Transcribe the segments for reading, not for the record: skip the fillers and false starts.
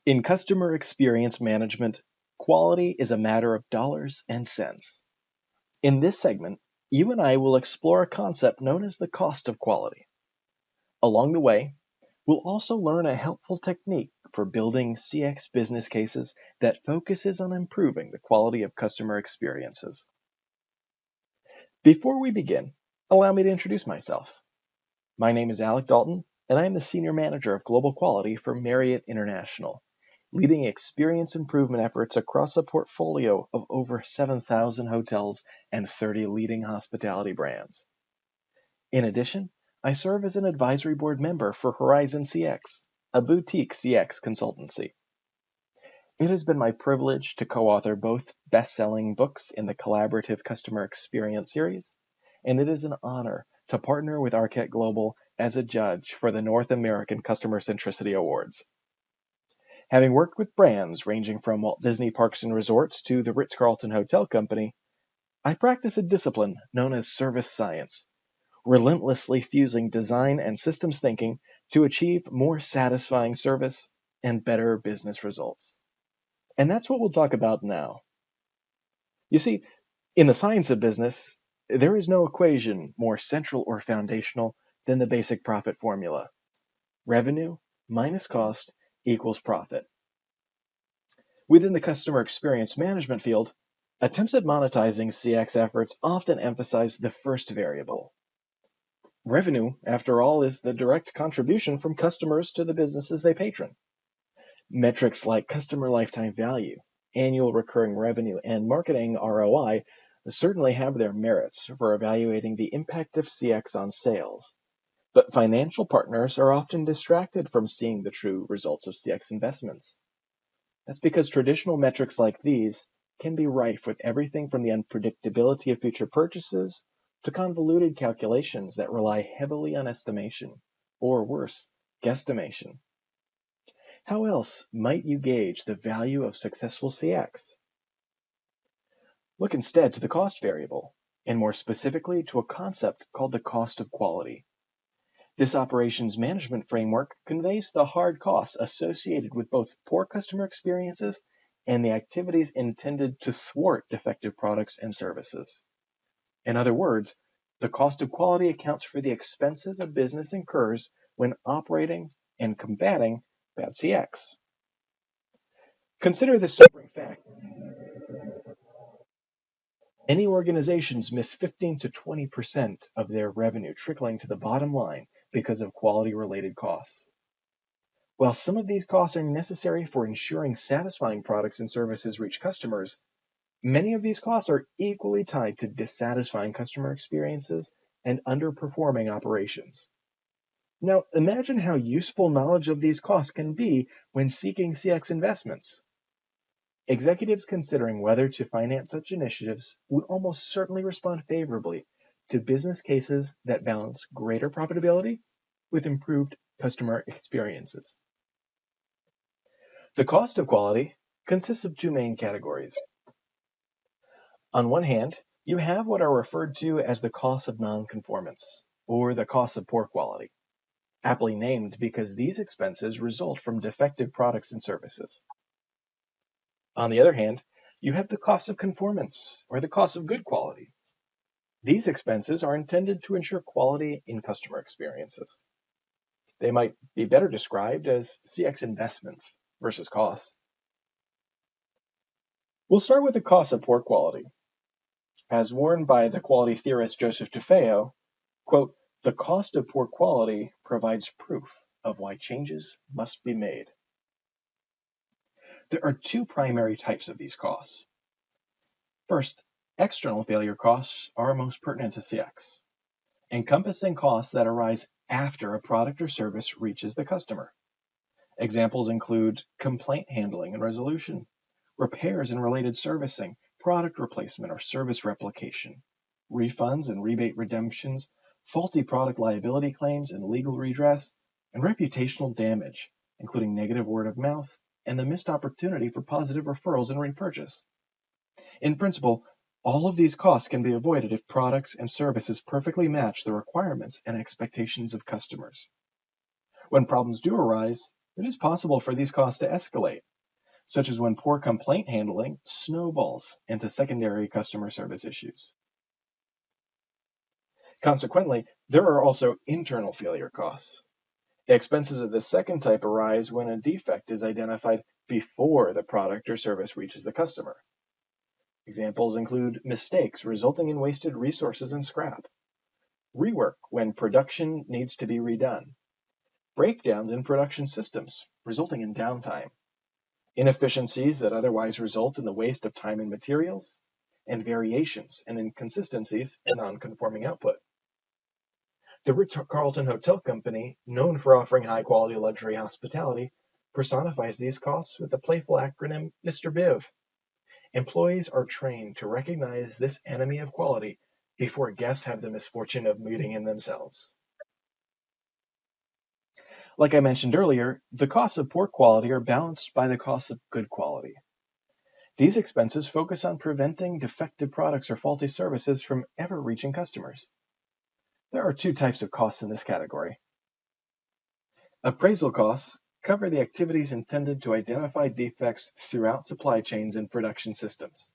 In customer experience management, quality is a matter of dollars and cents. In this segment, you and I will explore a concept known as the cost of quality. Along the way, we'll also learn a helpful technique for building CX business cases that focuses on improving the quality of customer experiences. Before we begin, allow me to introduce myself. My name is Alec Dalton, and I am the Senior Manager of Global Quality for Marriott International, leading experience improvement efforts across a portfolio of over 7,000 hotels and 30 leading hospitality brands. In addition, I serve as an advisory board member for Horizon CX, a boutique CX consultancy. It has been my privilege to co-author both best-selling books in the Collaborative Customer Experience series, and it is an honor to partner with Arquette Global as a judge for the North American Customer Centricity Awards. Having worked with brands ranging from Walt Disney Parks and Resorts to the Ritz-Carlton Hotel Company, I practice a discipline known as service science, relentlessly fusing design and systems thinking to achieve more satisfying service and better business results. And that's what we'll talk about now. You see, in the science of business, there is no equation more central or foundational than the basic profit formula. Revenue minus cost equals profit. Within the customer experience management field, attempts at monetizing CX efforts often emphasize the first variable. Revenue, after all, is the direct contribution from customers to the businesses they patron. Metrics like customer lifetime value, annual recurring revenue, and marketing ROI certainly have their merits for evaluating the impact of CX on sales. But financial partners are often distracted from seeing the true results of CX investments. That's because traditional metrics like these can be rife with everything from the unpredictability of future purchases to convoluted calculations that rely heavily on estimation, or worse, guesstimation. How else might you gauge the value of successful CX? Look instead to the cost variable, and more specifically to a concept called the cost of quality. This operations management framework conveys the hard costs associated with both poor customer experiences and the activities intended to thwart defective products and services. In other words, the cost of quality accounts for the expenses a business incurs when operating and combating bad CX. Consider this sobering fact. Many organizations miss 15 to 20% of their revenue trickling to the bottom line because of quality-related costs. While some of these costs are necessary for ensuring satisfying products and services reach customers, many of these costs are equally tied to dissatisfying customer experiences and underperforming operations. Now, imagine how useful knowledge of these costs can be when seeking CX investments. Executives considering whether to finance such initiatives would almost certainly respond favorably to business cases that balance greater profitability with improved customer experiences. The cost of quality consists of two main categories. On one hand, you have what are referred to as the costs of nonconformance, or the costs of poor quality, aptly named because these expenses result from defective products and services. On the other hand, you have the cost of conformance, or the cost of good quality. These expenses are intended to ensure quality in customer experiences. They might be better described as CX investments versus costs. We'll start with the cost of poor quality. As warned by the quality theorist Joseph DeFeo, quote, "The cost of poor quality provides proof of why changes must be made." There are two primary types of these costs. First, external failure costs are most pertinent to CX, encompassing costs that arise after a product or service reaches the customer. Examples include complaint handling and resolution, repairs and related servicing, product replacement or service replication, refunds and rebate redemptions, faulty product liability claims and legal redress, and reputational damage, including negative word of mouth and the missed opportunity for positive referrals and repurchase. In principle, all of these costs can be avoided if products and services perfectly match the requirements and expectations of customers. When problems do arise, it is possible for these costs to escalate, such as when poor complaint handling snowballs into secondary customer service issues. Consequently, there are also internal failure costs. Expenses of the second type arise when a defect is identified before the product or service reaches the customer. Examples include mistakes resulting in wasted resources and scrap, rework when production needs to be redone, breakdowns in production systems resulting in downtime, inefficiencies that otherwise result in the waste of time and materials, and variations and inconsistencies in non-conforming output. The Ritz-Carlton Hotel Company, known for offering high-quality luxury hospitality, personifies these costs with the playful acronym Mr. Biv. Employees are trained to recognize this enemy of quality before guests have the misfortune of meeting it themselves. Like I mentioned earlier, the costs of poor quality are balanced by the costs of good quality. These expenses focus on preventing defective products or faulty services from ever reaching customers. There are two types of costs in this category. Appraisal costs cover the activities intended to identify defects throughout supply chains and production systems.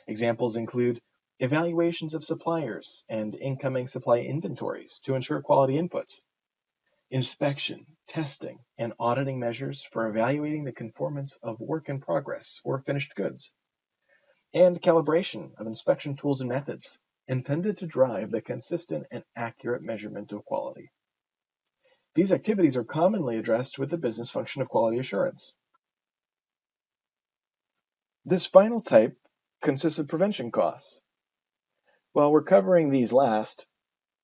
Examples include evaluations of suppliers and incoming supply inventories to ensure quality inputs, inspection, testing, and auditing measures for evaluating the conformance of work in progress or finished goods, and calibration of inspection tools and methods intended to drive the consistent and accurate measurement of quality. These activities are commonly addressed with the business function of quality assurance. This final type consists of prevention costs. While we're covering these last,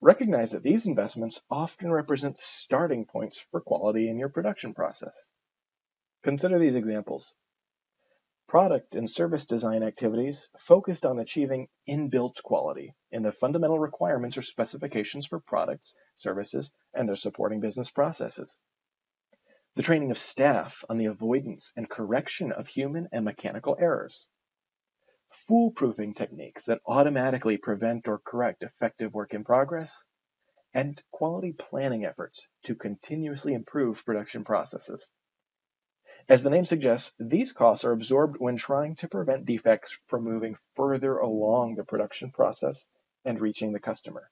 recognize that these investments often represent starting points for quality in your production process. Consider these examples. Product and service design activities focused on achieving inbuilt quality in the fundamental requirements or specifications for products, services, and their supporting business processes. The training of staff on the avoidance and correction of human and mechanical errors. Foolproofing techniques that automatically prevent or correct defective work in progress, and quality planning efforts to continuously improve production processes. As the name suggests, these costs are absorbed when trying to prevent defects from moving further along the production process and reaching the customer.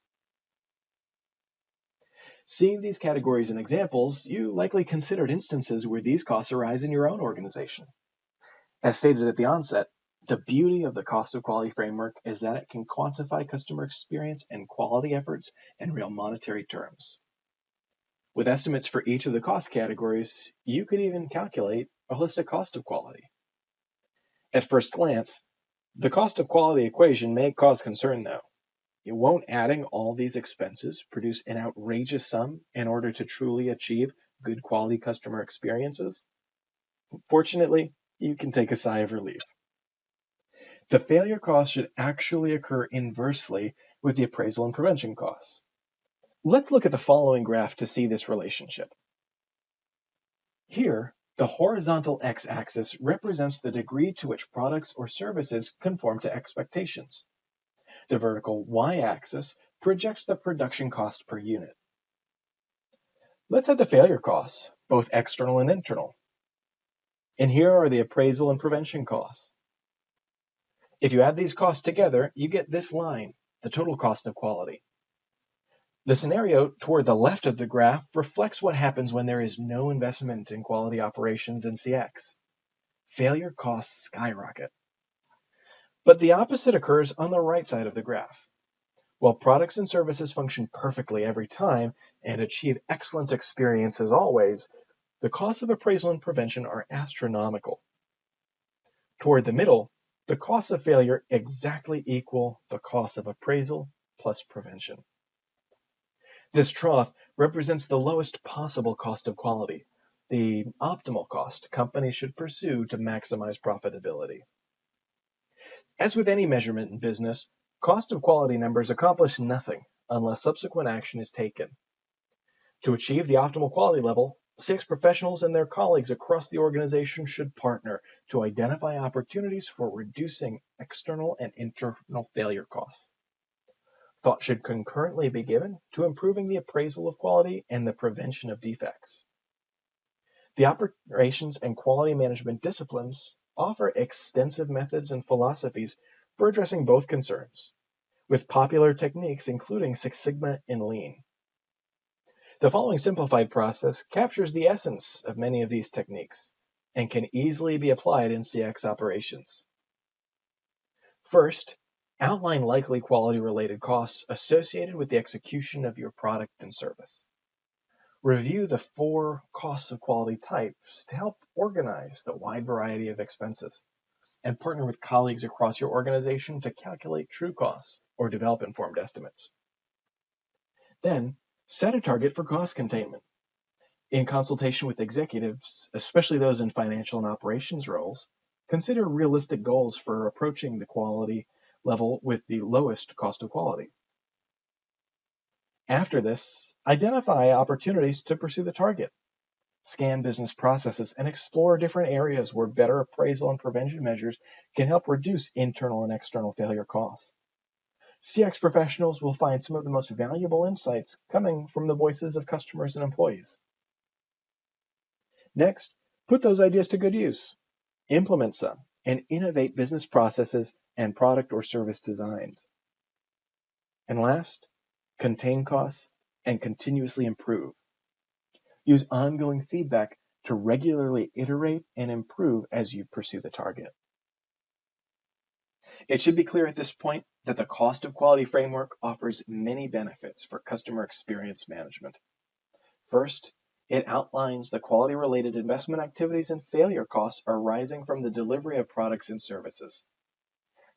Seeing these categories and examples, you likely considered instances where these costs arise in your own organization. As stated at the onset, the beauty of the cost of quality framework is that it can quantify customer experience and quality efforts in real monetary terms. With estimates for each of the cost categories, you could even calculate a holistic cost of quality. At first glance, the cost of quality equation may cause concern though. Won't adding all these expenses produce an outrageous sum in order to truly achieve good quality customer experiences? Fortunately, you can take a sigh of relief. The failure costs should actually occur inversely with the appraisal and prevention costs. Let's look at the following graph to see this relationship. Here, the horizontal x-axis represents the degree to which products or services conform to expectations. The vertical y-axis projects the production cost per unit. Let's add the failure costs, both external and internal. And here are the appraisal and prevention costs. If you add these costs together, you get this line, the total cost of quality. The scenario toward the left of the graph reflects what happens when there is no investment in quality operations and CX. Failure costs skyrocket. But the opposite occurs on the right side of the graph. While products and services function perfectly every time and achieve excellent experiences always, the costs of appraisal and prevention are astronomical. Toward the middle, the costs of failure exactly equal the cost of appraisal plus prevention. This trough represents the lowest possible cost of quality, the optimal cost companies should pursue to maximize profitability. As with any measurement in business, cost of quality numbers accomplish nothing unless subsequent action is taken. To achieve the optimal quality level, CX professionals and their colleagues across the organization should partner to identify opportunities for reducing external and internal failure costs. Thought should concurrently be given to improving the appraisal of quality and the prevention of defects. The operations and quality management disciplines offer extensive methods and philosophies for addressing both concerns, with popular techniques including Six Sigma and Lean. The following simplified process captures the essence of many of these techniques and can easily be applied in CX operations. First, outline likely quality-related costs associated with the execution of your product and service. Review the 4 costs of quality types to help organize the wide variety of expenses, and partner with colleagues across your organization to calculate true costs or develop informed estimates. Then, set a target for cost containment. In consultation with executives, especially those in financial and operations roles, consider realistic goals for approaching the quality level with the lowest cost of quality. After this, identify opportunities to pursue the target. Scan business processes and explore different areas where better appraisal and prevention measures can help reduce internal and external failure costs. CX professionals will find some of the most valuable insights coming from the voices of customers and employees. Next, put those ideas to good use. Implement some and innovate business processes and product or service designs. And last, contain costs and continuously improve. Use ongoing feedback to regularly iterate and improve as you pursue the target. It should be clear at this point that the cost of quality framework offers many benefits for customer experience management. First, it outlines the quality-related investment activities and failure costs arising from the delivery of products and services.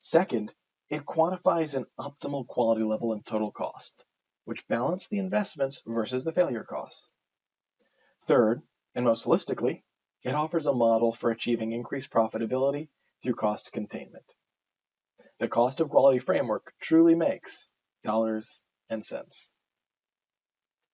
Second, it quantifies an optimal quality level and total cost, which balance the investments versus the failure costs. Third, and most holistically, it offers a model for achieving increased profitability through cost containment. The cost of quality framework truly makes dollars and cents.